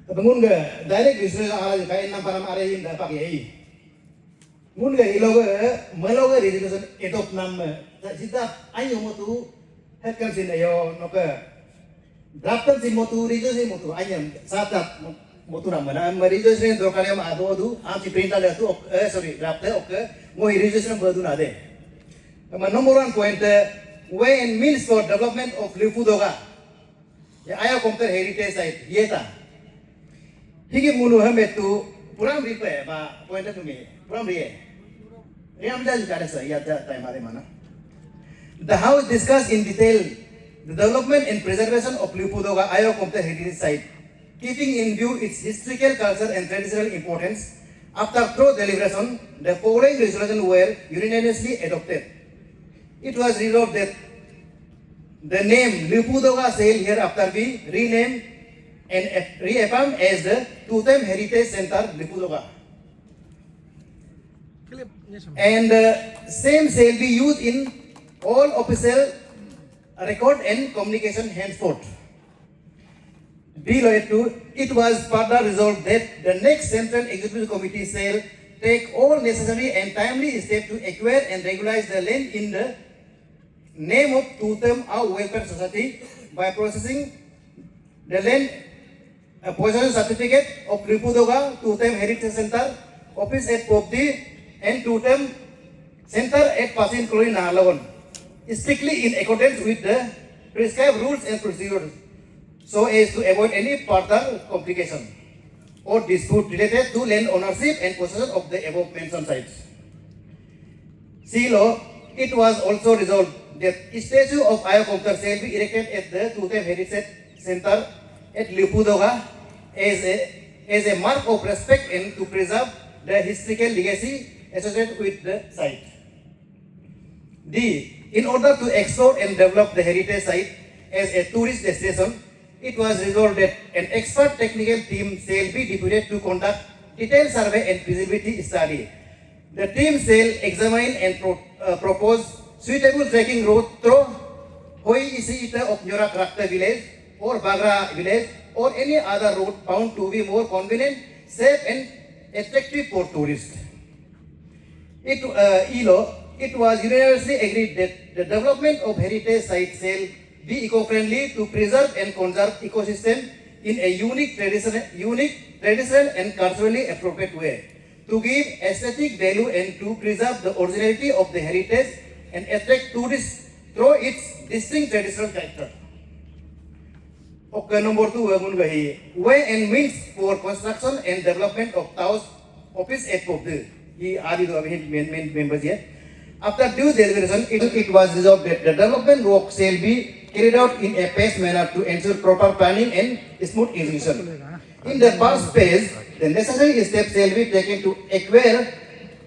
Bangun ke direct business ala kain nam param are in da pakai. Mun ke iloge meloge resolution adopt nam sita ayo motu hekan sin ayo noke draftan sin motu resolution motu ayam satat motu nam mana resolution dokar yang ado adu anti print ada tu sorry draft oke mo resolution berdu nade. Number 1 point way and means for development of Lipudoga. Ya ayo compare heritage site yeta. Higi mulu hametu puram ripe ba point tu me puram rie. Riam dal jare sa ya time mare mana. The house discussed in detail the development and preservation of Lipudoga ayo compare heritage site, keeping in view its historical, cultural and traditional importance. After thorough deliberation, the following resolution were unanimously adopted. It was resolved that the name Lipudoga shall hereafter be renamed and reaffirmed as the Totem Heritage Center Lipudoga. And same shall be used in all official record and communication henceforth. Below it was further resolved that the next Central Executive Committee shall take all necessary and timely steps to acquire and regularize the land in the name of Totem Welfare Society by processing the land possession certificate of Lipudoga Totem Heritage Center office at Popdi and Totem Center at Pasin Kori Nahalawan, strictly in accordance with the prescribed rules and procedures, so as to avoid any further complication or dispute related to land ownership and possession of the above mentioned sites. C. Law, it was also resolved that statue of Ayocopter shall be erected at the Totem Heritage Center at Lipudoga as a mark of respect and to preserve the historical legacy associated with the site. D. In order to explore and develop the heritage site as a tourist destination, it was resolved that an expert technical team shall be deputed to conduct detailed survey and feasibility study. The team shall examine and propose suitable trekking route through Hoi Isiita of Nyorak Rakta village or Bagra village or any other route found to be more convenient, safe and attractive for tourists. It was unanimously agreed that the development of heritage sites shall be eco-friendly to preserve and conserve ecosystem in a unique, traditional and culturally appropriate way, to give aesthetic value and to preserve the originality of the heritage and attract tourists through its distinct traditional character. Okay, number 2, way and means for construction and development of Taos office at Popdi. He added main members here. After due deliberation, it was resolved that the development work shall be carried out in a phased manner to ensure proper planning and smooth execution. In the first phase, the necessary steps shall be taken to acquire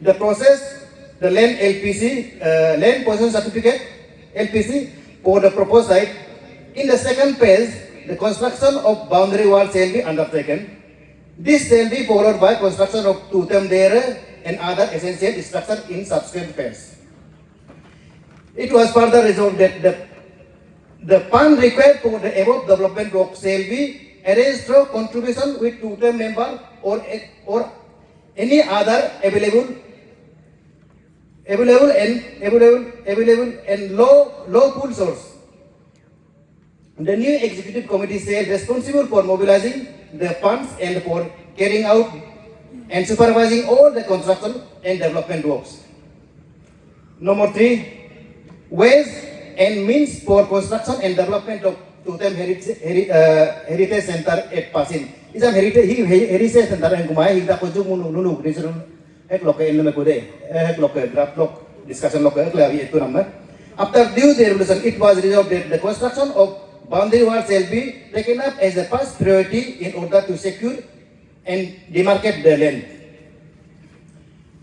the process, the land LPC, land possession certificate LPC for the proposed site. In the second phase, the construction of boundary wall shall be undertaken. This shall be followed by construction of Totem Dere and other essential structure in subsequent phase. It was further resolved that the fund required for the above development work shall be arranged through contribution with Totem member or any other available and low pool source. The new executive committee shall be responsible for mobilizing the funds and for carrying out and supervising all the construction and development works. Number 3, ways and means for construction and development of Totem Heritage Center at Pasin. Isang heritage center yang kumai kita kunjung nunu di seluruh loke in lemekode loke draft lok discussion loke itu nama. After due deliberation, it was resolved that the construction of boundary wall shall be taken up as the first priority in order to secure and demarcate the land.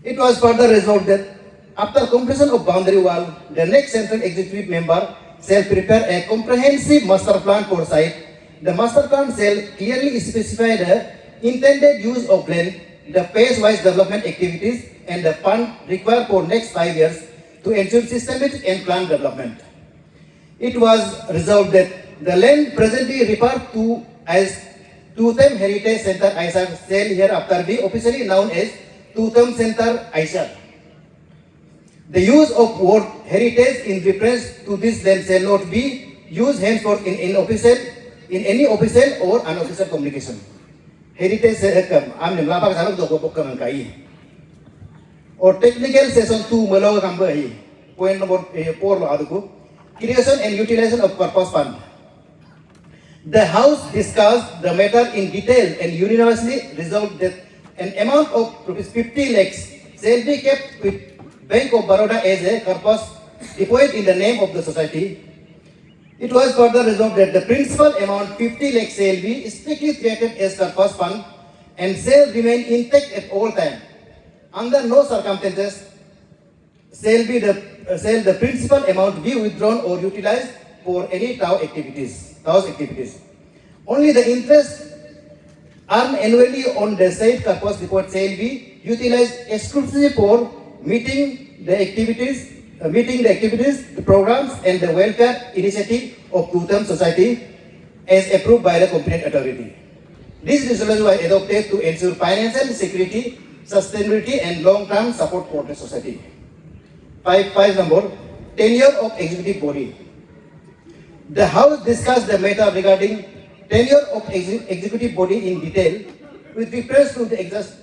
It was further resolved that after completion of boundary wall, the next central executive member shall prepare a comprehensive master plan for site. The master plan shall clearly specify the intended use of land, the phase-wise development activities, and the fund required for next 5 years to ensure systematic and planned development. It was resolved that the land presently referred to as Tutem Heritage Center Aishar shall hereafter be officially known as Tutem Center Aishar. The use of word heritage in reference to this land shall not be used henceforth in any official or unofficial communication. Heritage amnim lapa kasarap do ko pokkan kai. Or technical session 2 maloga kamba hi. Point number 4 lo aduko. Creation and utilization of purpose fund. The House discussed the matter in detail and unanimously resolved that an amount of ₹50 lakhs shall be kept with Bank of Baroda as a corpus deposit in the name of the society. It was further resolved that the principal amount 50 lakhs shall be strictly treated as corpus fund and shall remain intact at all times. Under no circumstances shall the principal amount be withdrawn or utilized for any town activities. Only the interest earned annually on the said corpus deposit shall be utilized exclusively for meeting the activities, the programs and the welfare initiative of Tutem Society as approved by the competent authority. This resolution was adopted to ensure financial security, sustainability and long-term support for the society. 5 number, tenure of executive body. The House discussed the matter regarding tenure of executive body in detail with reference to the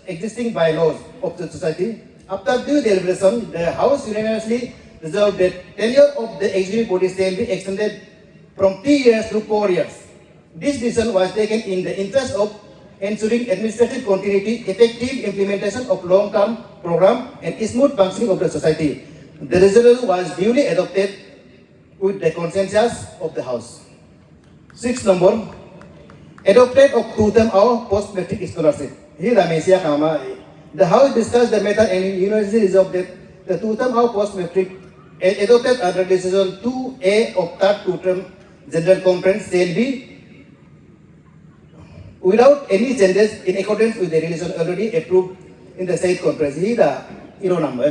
existing bylaws of the society. After due deliberation, the House unanimously resolved that tenure of the executive body shall be extended from 3 years to 4 years. This decision was taken in the interest of ensuring administrative continuity, effective implementation of long-term program, and smooth functioning of the society. The resolution was duly adopted with the consensus of the House. 6 number, adopted of Tutem our post-matric scholarship. Here the House discussed the matter and unanimously resolved that the Tutem our post-matric adopted under decision 2A of third Tutem General Conference shall be without any changes in accordance with the resolution already approved in the state conference. Here the number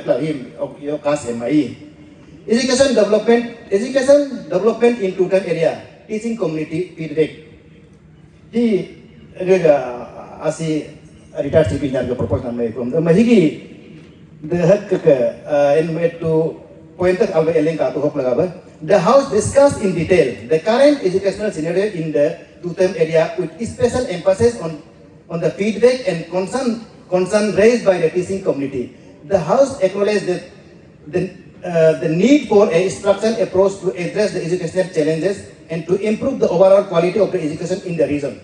Education development in Tutem area, teaching community feedback. He retired CP yang propose nama ikom. Mahigi the to pointed out the House discussed in detail the current educational scenario in the Tutem area with special emphasis on the feedback and concern raised by the teaching community. The House acknowledged that the need for a structured approach to address the educational challenges and to improve the overall quality of the education in the region.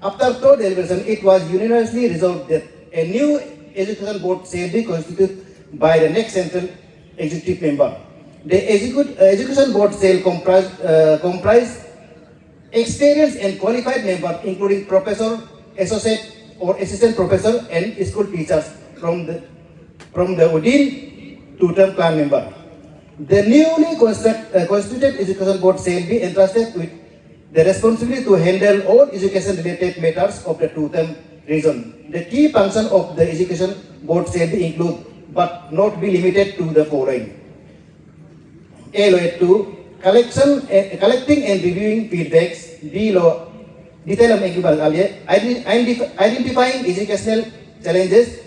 After thorough deliberation, it was unanimously resolved that a new education board shall be constituted by the next central executive member. The education board shall comprise experienced and qualified members, including professor, associate or assistant professor, and school teachers from the within Tutem clan member. The newly constituted education board shall be entrusted with the responsibility to handle all education-related matters of the Tutem region. The key function of the education board shall be include, but not be limited to the following: A. Collecting and reviewing feedbacks. B. Identifying educational challenges,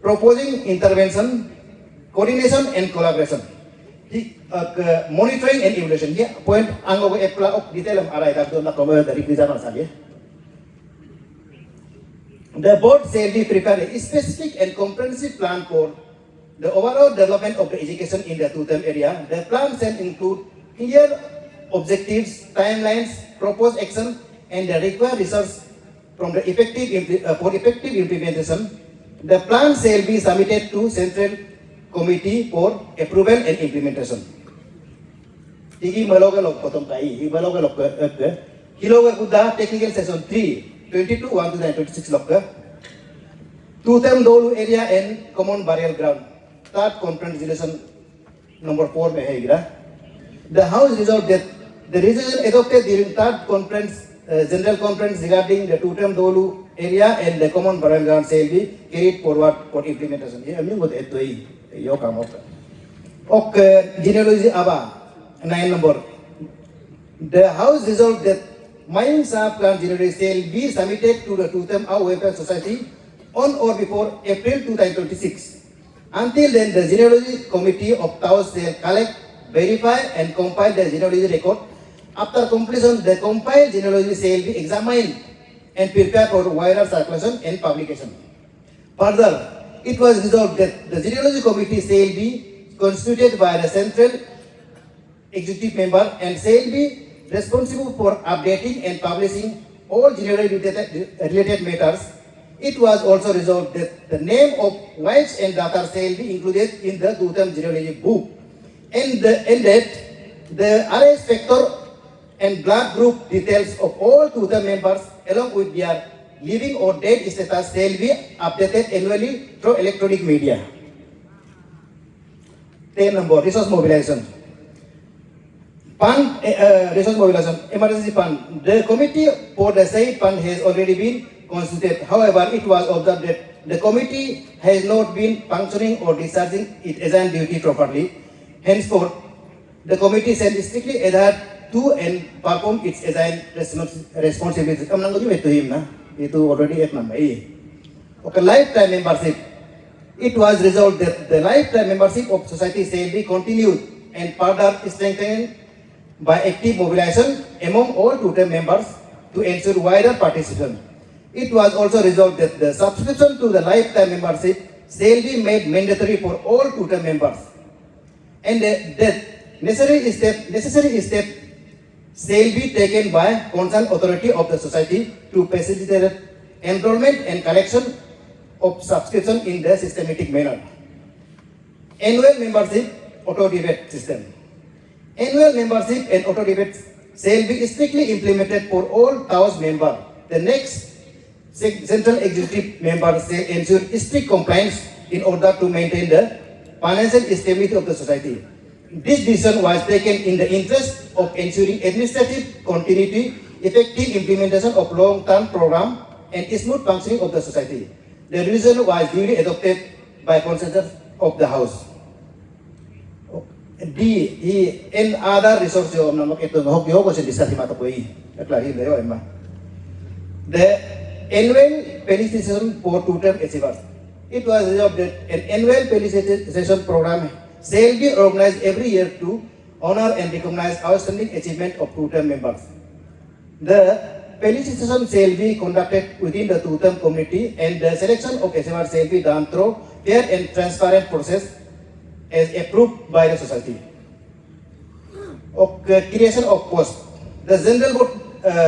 proposing intervention, coordination and collaboration. Monitoring and evaluation. Dia point anggo epla ok detail am arai tak do na cover dari pizarang saja. The board shall be prepare a specific and comprehensive plan for the overall development of the education in the Tutem area. The plan shall include clear objectives, timelines, proposed action, and the required resources from the effective implementation. The plan shall be submitted to Central Committee for approval and implementation. Tigi malogalok potong kai, malogalok hiloga kuda technical session 3, 22, 1 to 26 lokka. Tutem Dolu area and common burial ground. Third conference resolution number 4 में है गिरा. The House resolved that the resolution adopted during third conference general conference regarding the Tutem Dolu area and the common burial ground shall be carried forward for implementation. ये अमी वो तो ही यो काम होता. Ok genealogy aba 9 number. The House resolved that Mayung Sap Clan Genealogy shall be submitted to the Tutam Au Welfare Society on or before April 2026. Until then, the Genealogy Committee of Taos shall collect, verify, and compile the genealogy record. After completion, the compiled genealogy shall be examined and prepared for wider circulation and publication. Further, it was resolved that the Genealogy Committee shall be constituted by the Central Executive Member and shall be responsible for updating and publishing all genealogy related matters. It was also resolved that the name of wives and daughters shall be included in the Tutam genealogy book, and that the RS factor and blood group details of all Tutam members along with their living or dead status shall be updated annually through electronic media. 10 number, resource mobilization. Fund, resource mobilization, emergency fund. The committee for the said fund has already been constituted. However, it was observed that the committee has not been functioning or discharging its assigned duty properly. Henceforth, the committee shall strictly adhere to and perform its assigned responsibilities. Itu already at number A. Okay, lifetime membership. It was resolved that the lifetime membership of society shall be continued and further strengthened by active mobilization among all Tutam members to ensure wider participation. It was also resolved that the subscription to the lifetime membership shall be made mandatory for all Tutam members, and that necessary step shall be taken by concerned authority of the society to facilitate enrollment and collection of subscription in the systematic manner. Annual membership auto-debate system. Annual membership and auto-debate shall be strictly implemented for all Taos members. The next Central Executive Member shall ensure strict compliance in order to maintain the financial stability of the society. This decision was taken in the interest of ensuring administrative continuity, effective implementation of long-term program, and smooth functioning of the society. The decision was duly adopted by consensus of the House. D. In other resources, the annual felicitation for Tutam achievers. It was resolved that an annual felicitation program shall be organized every year to honor and recognize outstanding achievement of Tutam members. The felicitation shall be conducted within the Tutam community, and the selection of achievers shall be done through fair and transparent process as approved by the society. Creation of post. The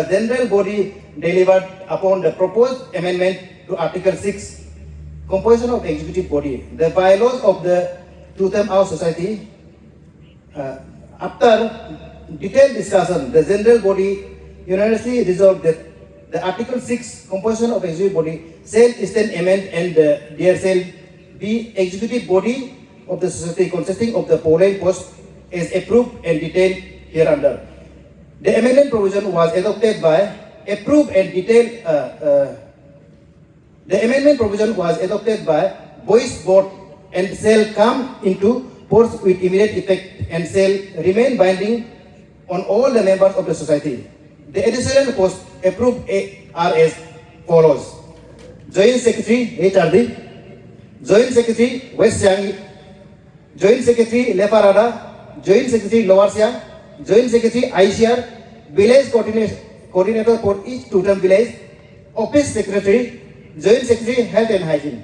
general body delivered upon the proposed amendment to Article 6, composition of executive body, the bylaws of the Tutam Au Society. After detailed discussion, the general body unanimously resolved that the Article 6 composition of executive body shall stand amended, and there shall be executive body of the society consisting of the following posts as approved and detailed hereunder. The amendment provision was adopted by approved and detailed. The amendment provision was adopted by voice vote and shall come into force with immediate effect and shall remain binding on all the members of the society. The additional posts approved are as follows: Joint Secretary HRD, Joint Secretary West Changi, Joint Secretary Leparada, Joint Secretary Lower Siang, Joint Secretary ICR, Village Coordinator for each Tutam village, Office Secretary, Joint Secretary Health and Hygiene.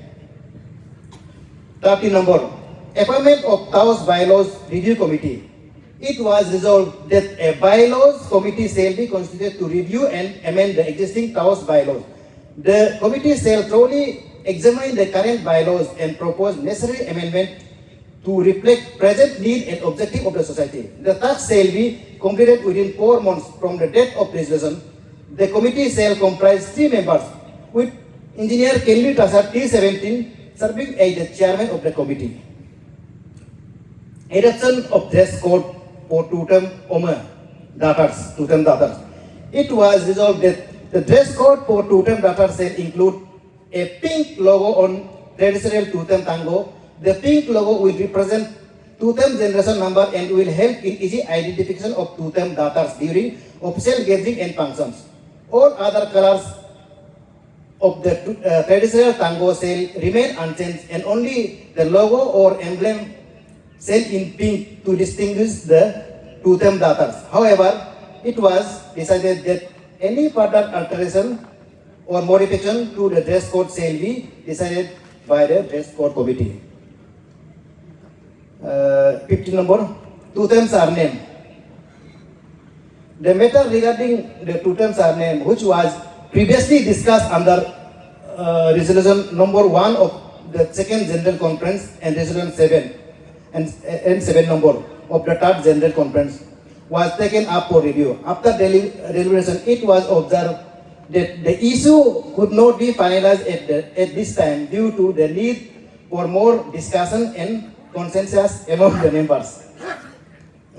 30 number, appointment of Taos Bylaws Review Committee. It was resolved that a bylaws committee shall be constituted to review and amend the existing Taos bylaws. The committee shall thoroughly examine the current bylaws and propose necessary amendment to reflect present need and objective of the society. The task shall be completed within 4 months from the date of resolution. The committee shall comprise 3 members, with Engineer Kenli Tasar T17 serving as the chairman of the committee. Adoption of dress code for Tutam daughters. It was resolved that the dress code for Tutam daughters shall include a pink logo on traditional Tutam tango. The pink logo will represent Tutam generation number and will help in easy identification of Tutam daughters during official gathering and functions. All other colors of the traditional tango sail remain unchanged, and only the logo or emblem sail in pink to distinguish the Tutem daughters. However, it was decided that any further alteration or modification to the dress code shall be decided by the dress code committee. 15 number, Tutem surname. The matter regarding the Tutem surname, which was previously discussed under resolution number 1 of the second general conference and resolution 7 and 7 number of the third general conference, was taken up for review. After deliberation, it was observed that the issue could not be finalized at this time due to the need for more discussion and consensus among the members.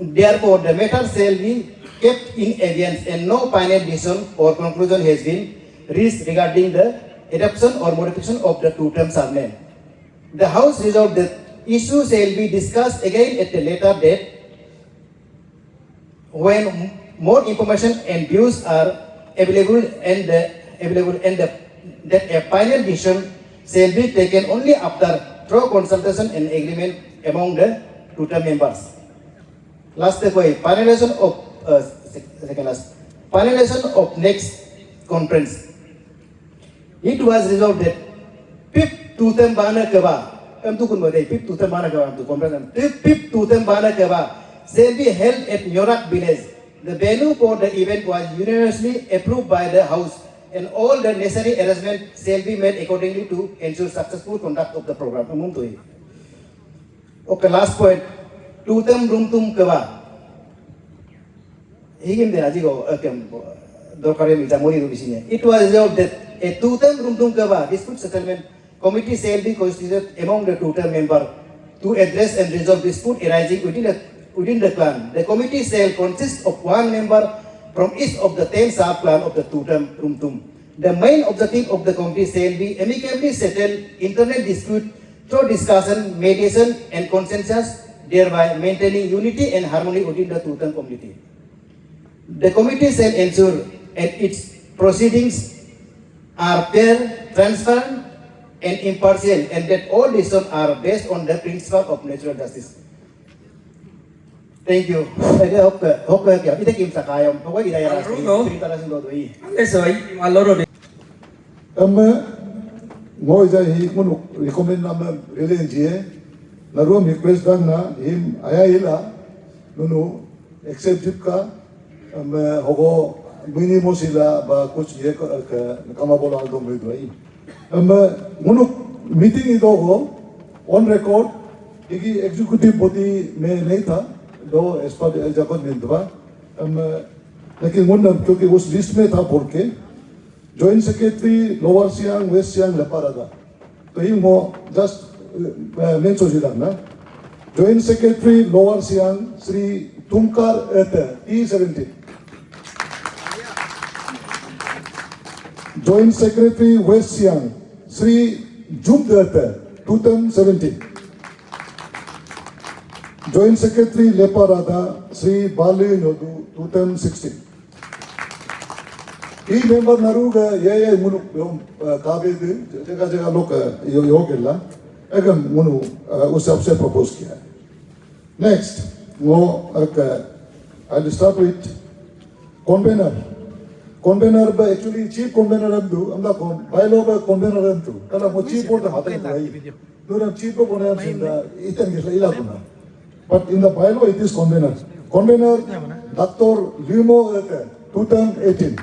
Therefore, the matter shall be kept in abeyance and no final decision or conclusion has been reached regarding the adoption or modification of the Tutem surname. The House resolved that issue shall be discussed again at a later date when more information and views are available and that a final decision shall be taken only after thorough consultation and agreement among the Tutem members. Last point, finalization of next conference. It was resolved that Pip Tutem Bana Kava, Pip Tutem Bana Kava to conference, Pip Tutem Bana Kava shall be held at Nyorak village. The venue for the event was unanimously approved by the House, and all the necessary arrangements shall be made accordingly to ensure successful conduct of the program. Okay, last point. Tutem Rumtum Kava. It was resolved that a Tutem Rumtum Kava dispute settlement committee shall be constituted among the Tutem members to address and resolve dispute arising within the clan. The committee shall consist of one member from each of the 10 sub-clan of the Tutem Rumtum. The main objective of the committee shall be amicably settle internal dispute through discussion, mediation, and consensus, thereby maintaining unity and harmony within the Tutem community. The committee shall ensure that its proceedings are fair, transparent, and impartial, and that all decisions are based on the principle of natural justice. Thank you. I hope kita kim sakayam. Pokoknya idaya rasi. Cerita rasi lo doi. Lesoi maloro de. Ngoi jai hi mun recommend nama release je. Naruam request dang na him aya ila nunu accept ka hogo minimum sila ba kuch ye ka kama bola aldo mai doi. Munu meeting ido ho on record iki executive body में नहीं था दो एस्पाद एलजाकोट में दबा लेकिन वो न क्योंकि उस लिस्ट में था बोल के joint secretary lower Siang west Siang Lepara था तो ये वो जस्ट मेन सोची था ना joint secretary lower Siang Shri Tumkar T17 joint secretary west Siang Shri Jum Tutem 17 Joint Secretary Lepa Radha, Sri Bali Nodu, Tutem 16. He member Naruga, Yaya Munu, Kabe, Jaga Loka, Yogella, Egam Munu, Usapse proposed here. Next, I'll start with convener. Convener by actually chief convener and do, I'm not bylaw by convener and do. Kala mo chief or the Hatai, do chief of one in the Ethan Ilakuna. But in the bylaw it is convener. Convener, Dr. Limo Tutem 18.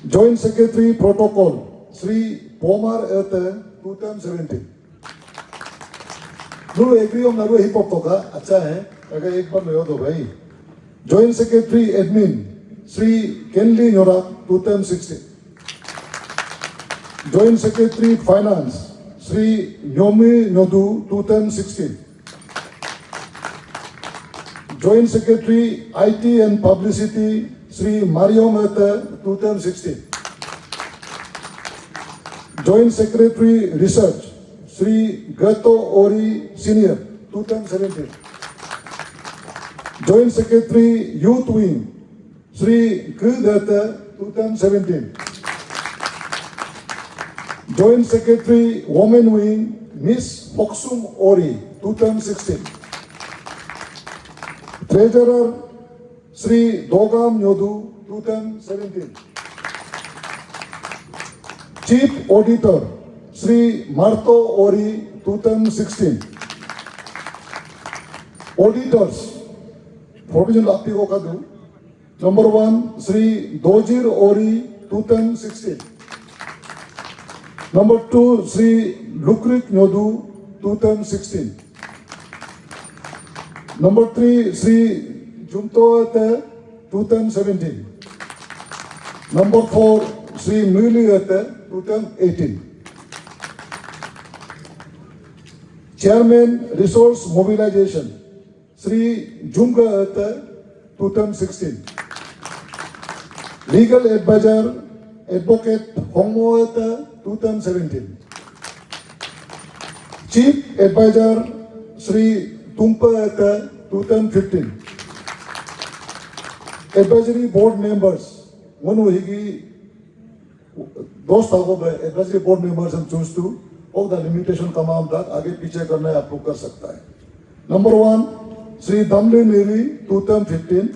Joint Secretary Protocol, Sri Pomar Tutem 17. Do agree on Naru hip hop toka, acha hai, agar ek bar loyo do bhai. Joint Secretary Admin, Sri Kenli Nyorak, Tutem 16. Joint Secretary Finance, Sri Nyomi Nyodu, Tutem 16. Joint Secretary IT and Publicity, Sri Mario Mehta, Tutem 16. Joint Secretary Research, Sri Gato Ori Senior, Tutem 17. Joint Secretary Youth Wing, Sri Kudata, 2017. Joint Secretary Women Wing, Miss Foksum Ori, 2016. Treasurer Sri Dogam Nyodu, 2017. Chief Auditor Sri Marto Ori, 2016. Auditors, provisional appeal kadu. Number 1, Sri Dojir Ori, 2016. Number 2, Sri Lukrik Nyodu, 2016. Number 3, Sri Jumtoate, 2017. Number 4, Sri Muliate, 2018. Chairman Resource Mobilization, Sri Jungaate, 2016. Legal Advisor, Advocate Hongmoate, 2017. Chief Advisor, Sri Tumpaate, 2015. Advisory Board Members, Manu Higi, those advisory board members हम choose to all the limitation कमाम तक आगे पीछे करना है आप लोग कर सकता है. Number 1, Sri Damli Neri, 2015.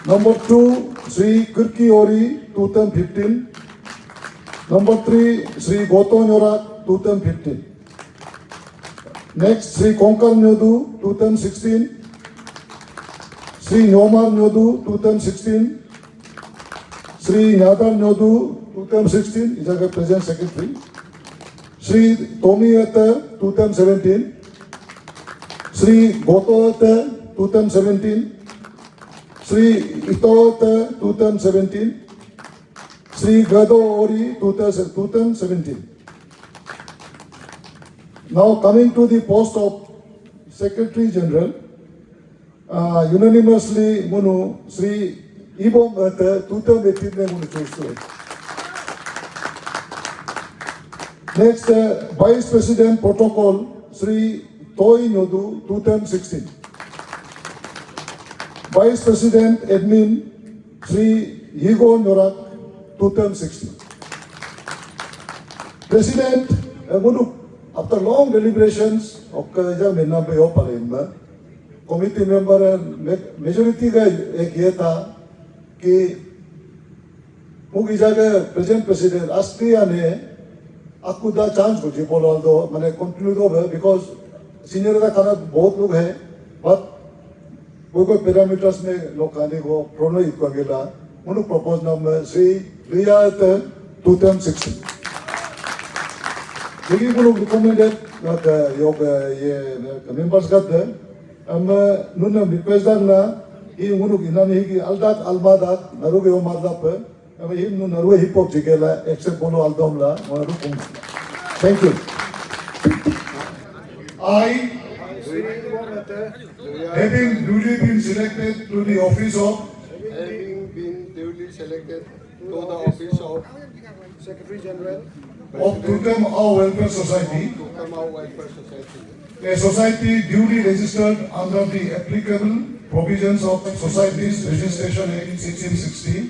Number 2, Sri Kirki Ori, 2015. Number 3, Sri Goto Nyorak, 2015. Next, Sri Konkal Nyodu, 2016. Sri Nyomar Nyodu, 2016. Sri Nyadar Nyodu, 2016, is our President Secretary. Sri Tomi Ete, 2017. Sri Goto Ete, 2017. Sri Ito Ete, 2017. Sri Gado Ori, 2017. Now coming to the post of Secretary General, unanimously Munu Sri Ibom Ete, 2018 ne Munu choose to it. Next, Vice President Protocol, Sri Toi Nyodu, 2016. Vice President Admin, Sri Yigo Nyorak, 2016. President, after long deliberations, committee member majority का एक ये था कि मुझे जाके President Astria ने आपको दा चांस को जी बोला तो मैंने कंटिन्यू तो है because सीनियर का खाना बहुत लोग हैं but कोई पैरामीटर्स में लोग खाने को प्रोनोइट को अकेला उन्होंने प्रपोज नाम श्री रियायत 2016 लेकिन वो लोग रिकमेंडेड योग ये मेंबर्स का थे हम नुन रिक्वेस्ट करना ये उन्होंने किना नहीं कि अल्दात अलमादात नरुगे उमादात पे हम ये नुन नरुगे हिप हॉप जिकेला एक्सेप्ट बोलो अल्दोमला मनु कुम Thank you. I, having duly been selected to the office of Secretary General of Turkam Au Welfare Society, a society duly registered under the applicable provisions of Societies Registration Act 1660,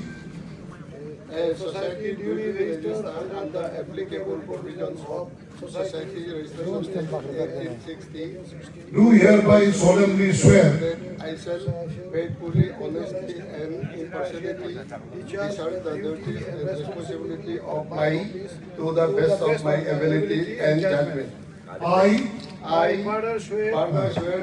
a society duly registered under the applicable provisions of Society Registration Act 1860, do hereby solemnly swear that I shall faithfully, honestly, and impartially discharge the duties and responsibility of my to the best of my ability and judgment. I further swear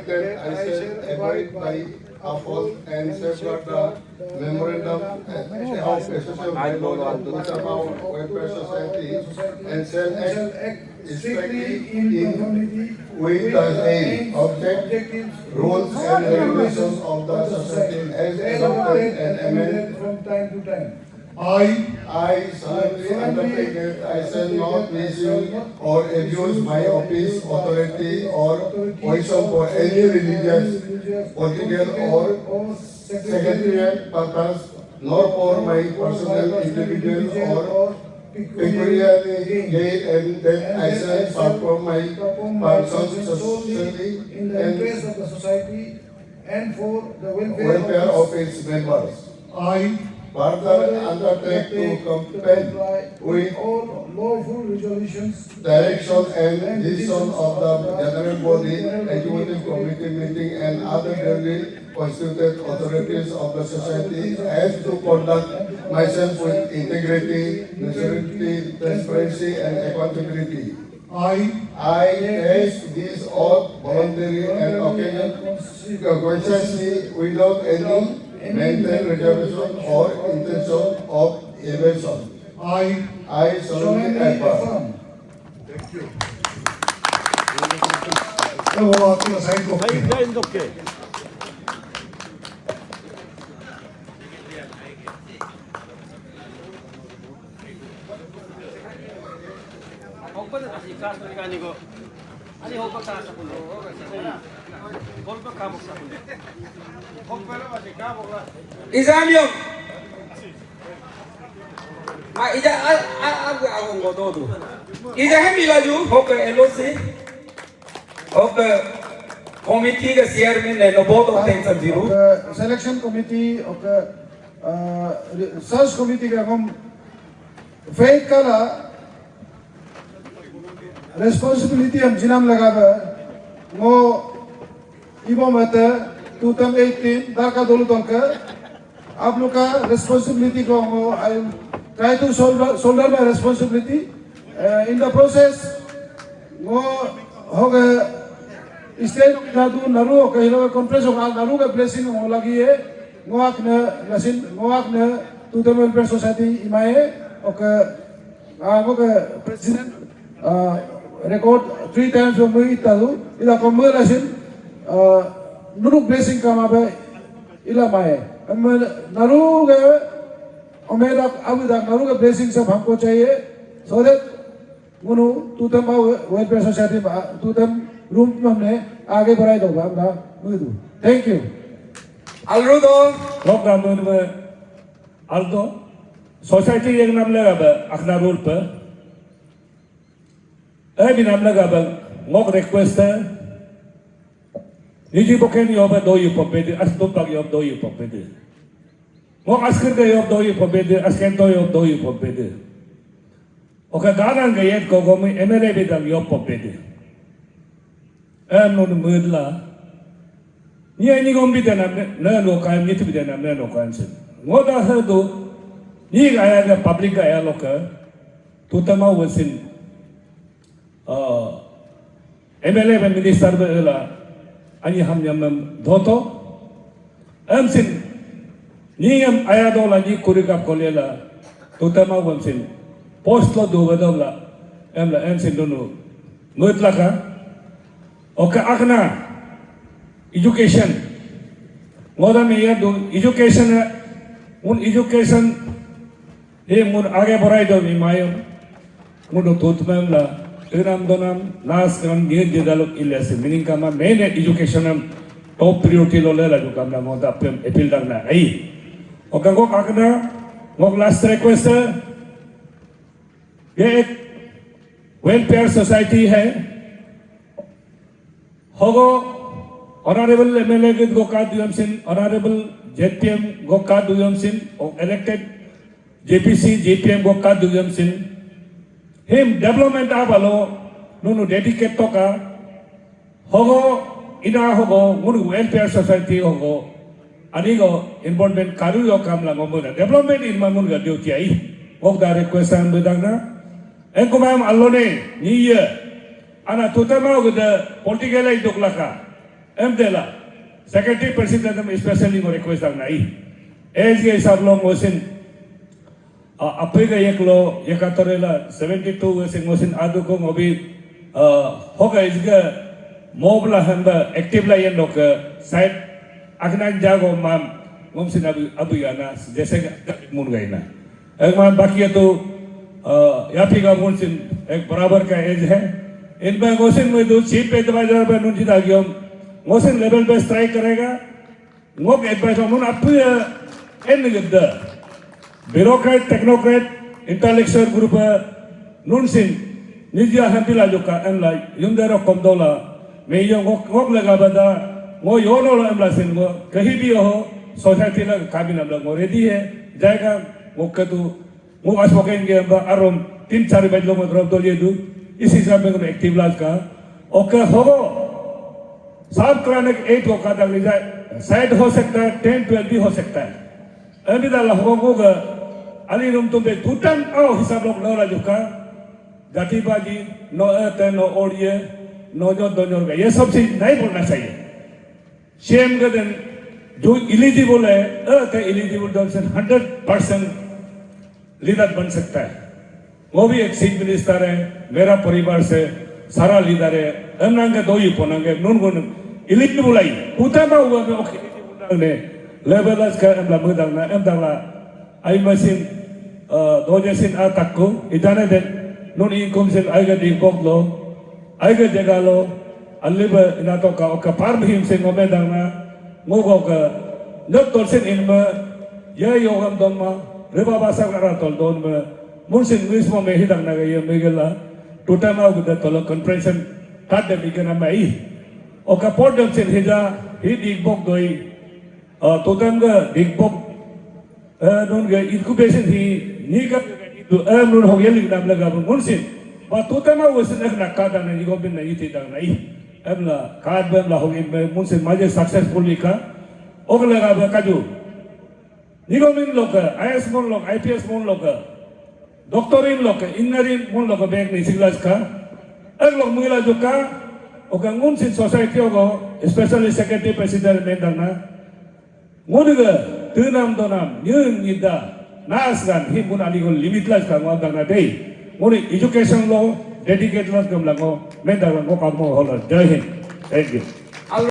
that I shall abide by, uphold, and safeguard the memorandum of association by law of the Turkam Welfare Society and shall act strictly in conformity with the aim, objectives, rules, and regulations of the society as adopted and amended from time to time. I solemnly undertake that I shall not misuse or abuse my office, authority, or position for any religious, political, or secretarial purpose, nor for my personal, individual, or peculiar gain, and that I shall perform my functions successfully in the interest of the society and for the welfare of its members. I Further undertake to comply with all lawful resolutions, direction and decision of the General Body, Executive Committee meeting and other duly constituted authorities of the society, and to conduct myself with integrity, neutrality, transparency and accountability. I take this oath voluntarily and consciously without any mental reservation or intention of evasion. I solemnly affirm. Thank you. Oh, ako sign ko. 오빠는 다시 가스가 아니고 아니 호박 가서 불러. 골프 가먹사 불러. 호박을 다시 가먹라. 이사미요. 아 이제 아고 거도도. 이제 해미가지고 호박 LOC 호박 committee chairman ne nobodo tension zero. The selection committee of the search committee ka hum faith kala responsibility हम जिनाम लगावे वो इबो मत 2018 दाका दोलो तंका आप लोग का responsibility को वो I try to shoulder my responsibility in the process वो होगा state नादू नारू कहीं लोग conference होगा नारू का blessing हो लगी है वो आकने 2000 welfare society इमाए और president record 3 times from me italu ila conversation nuruk blessing kama ba ila mae naru ga omera abu da naru ga blessing सब हमको चाहिए so that Munu तुतम welfare society तुतम room में हमने आगे बढ़ाई दो बाबा मुझे thank you alrudo program में aldo society एक नाम लगा बा अपना रोल पर अभी नाम लगा बा मोक request है निजी बुकें योब दो यू पपेदे अस्तुप तक योब दो यू पपेदे मोक अस्कर के योब दो यू पपेदे अस्कें तो योब दो यू पपेदे ओके गाना के ये को में MLA भी तक योब पपेदे नोन मुदला ये नहीं गोंबी देना न लोकाय नीति भी देना न लोकाय से मोदा है तो ये आया का पब्लिक का आया लोग तो तमाम वैसे MLA में मिनिस्टर बेला अनि हम यम धोतो सिन नियम आया दोला जी कुरिका कोलेला तो तमाम वैसे पोस्ट लो दो बदला सिन दोनों मुतला का ओके अकना एजुकेशन मोदा में ये दो एजुकेशन है उन एजुकेशन ये मुन आगे बढ़ाई दो मिमायो मुन तो तुम्हें ला इराम दोनम लास्ट कम ये दिदालो इलेसे मीनिंग का मा मेन एजुकेशन हम टॉप प्रायोरिटी लो ले ला जो काम ना मोदा अपने अपील करना है ओके को अकना वो लास्ट रिक्वेस्ट है ये एक वेलफेयर सोसाइटी है होगो Honorable MLA Gokad Duyamsin, Honorable JPM Gokad Duyamsin, elected JPC JPM Gokad Duyamsin. Him development abalo nunu dedicate toka hogo ina hogo munu welfare society hogo anigo involvement karu yo kam la ngomuna development in mamun ga duty ai hok da request am bedagna enko mam allone ni ye ana tutama go the political ai doklaka Emdela, Secretary President especially mo request ang nai. As सब लोग Mosin अपेगा एक लो एक अतरेला 72 वैसे Mosin आदु को अभी होगा इसका मोबला हंदा active ला ये लोग साइड अगना जागो माम मोसिन अभी आना जैसे मुन गई ना एक माम बाकी तो यापी का मोसिन एक बराबर का एज है इनमें मोसिन में दो चीफ एडवाइजर पे नुंची दागियों मोशन लेवल पे स्ट्राइक करेगा मोक एडवाइजर मुन अपने एन गिद्दा ब्यूरोक्रेट टेक्नोक्रेट इंटेलेक्चुअल ग्रुप नुनसिन निजिया हंतिला जो का एन ला युंदरो कमदोला में यो मोक लगा बदा वो योनो लो एम्बलासिन वो कहीं भी हो सोसाइटी ला काबिन हम लोग रेडी है जाएगा वो कतु वो आज पकेंगे हम आराम 3-4 बजे लोग मतलब तो ये दू इस हिसाब में एक्टिव लाज का ओके होगो साफ कराने के 8 होगा तक ले जाए साइड हो सकता है 10-12 भी हो सकता है अभी दाला होगो का अली रूम तुम पे टूटन आओ हिसाब लोग लो राजू का जाति बाजी नो अते नो ओडिये नो जो दोनों का ये सब चीज नहीं बोलना चाहिए शेम का दिन जो इलिजिबल है अते इलिजिबल दर्शन 100% लीडर बन सकता है वो भी एक चीफ मिनिस्टर है मेरा परिवार से सारा लीडर है एमनांगे दो ही पोनांगे नून गुन इलिजिबल आई उतना हुआ में ओके इलिजिबल ने लेवलस का एमला मुदांगना एमदांगला आई मशीन दो जैसिन आ तक को इजाने दे नून इनकम से आएगा दिखोग लो आएगा जगह लो अल्लीब इना तो का ओका पार भी हमसे ngomen dangna ngogo ka nyot tolsin inma ya yogam donma reba basa kara tol donma munsin mismo me hidang na ye megela tutama uda tolo compression tad de bigana mai oka podam sin hija hi digbok doi tutam ga digbok non ga incubation hi ni ka itu nun hoyel dam laga munsin ba tutama usin ek nakada na igobin na iti dang nai emla kad bem la hogi munsin maje successfully ka ogla ga kaju nigomin loka IS mon loka IPS mon loka doctorin loka innerin mon loka bank ni siglas ka eglo muila joka oka munsin society ogo especially secretary president mendana ngodiga tunam donam nyun nida nasgan himun ali go limitless ka ngodana dei ngori education law dedicate law kam lango mendana ko kam mo hola jai hind thank you